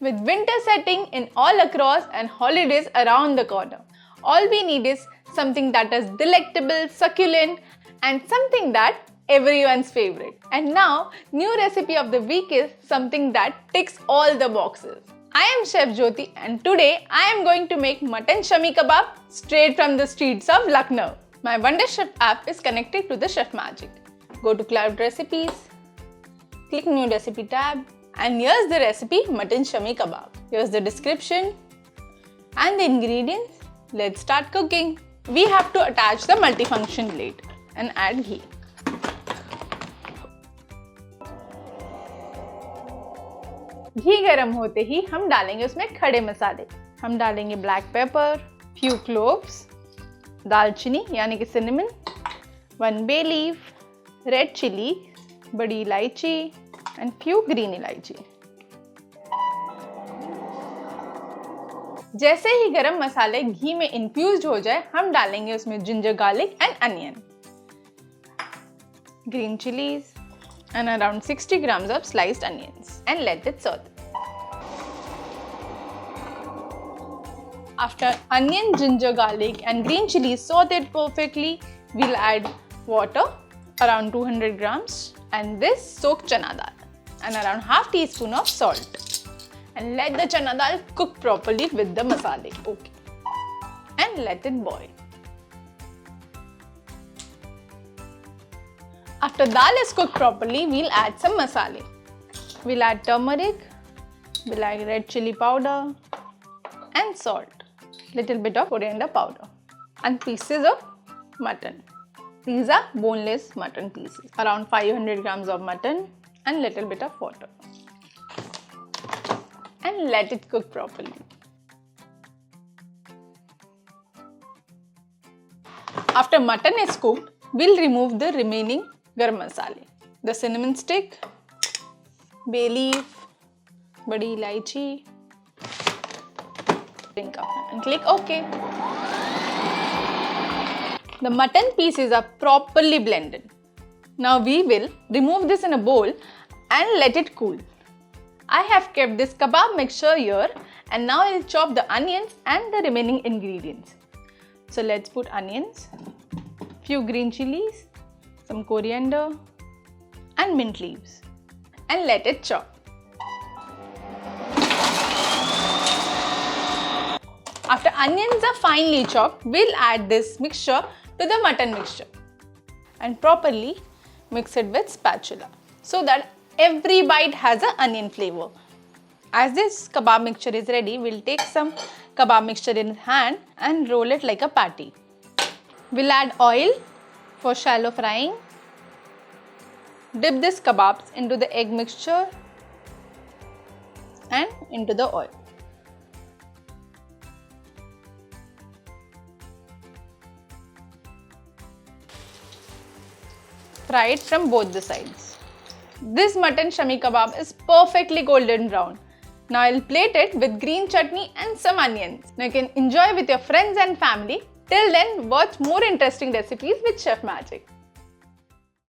With winter setting in all across and holidays around the corner, all we need is something that is delectable, succulent, and something that everyone's favorite. And now, new recipe of the week is something that ticks all the boxes. I am Chef Jyoti and today I am going to make Mutton Shami Kebab straight from the streets of Lucknow. My Wonderchef app is connected to the Chef Magic. Go to Cloud Recipes, click New Recipe tab, and here's the recipe Mutton Shami Kebab. Here's the description and the ingredients. Let's start cooking. We have to attach the multifunction plate and add ghee. घी गरम होते ही हम डालेंगे उसमें खड़े मसाले. हम डालेंगे black pepper, few cloves, दालचीनी यानी कि cinnamon, 1 bay leaf, red chili, बड़ी इलायची and few green इलायची. जैसे ही गरम मसाले घी में इन्फ्यूज्ड हो जाए, हम डालेंगे उसमें ginger garlic and onion, green chilies and around 60 grams of sliced onions and let it saute. After onion, ginger, garlic and green chilies sauteed perfectly, we'll add water around 200 grams and this soaked chana dal and around half teaspoon of salt and let the chana dal cook properly with the masala. Okay. And let it boil. After dal is cooked properly, we'll add some masala. We'll add turmeric, we'll add red chili powder and salt. Little bit of coriander powder and pieces of mutton. These are boneless mutton pieces. Around 500 grams of mutton and little bit of water. And let it cook properly. After mutton is cooked, we'll remove the remaining garam masala. The cinnamon stick, bay leaf, badi ilaichi, and click OK. The mutton pieces are properly blended. Now we will remove this in a bowl and let it cool. I have kept this kebab mixture here and now I'll chop the onions and the remaining ingredients. So let's put onions, few green chilies, some coriander and mint leaves and let it chop. After onions are finely chopped, we'll add this mixture to the mutton mixture and properly mix it with spatula so that every bite has an onion flavor. As this kebab mixture is ready, we'll take some kebab mixture in hand and roll it like a patty. We'll add oil for shallow frying. Dip this kebabs into the egg mixture and into the oil. Fry it from both the sides. This mutton shami kebab is perfectly golden brown. Now I'll plate it with green chutney and some onions. Now you can enjoy with your friends and family. Till then, watch more interesting recipes with Chef Magic.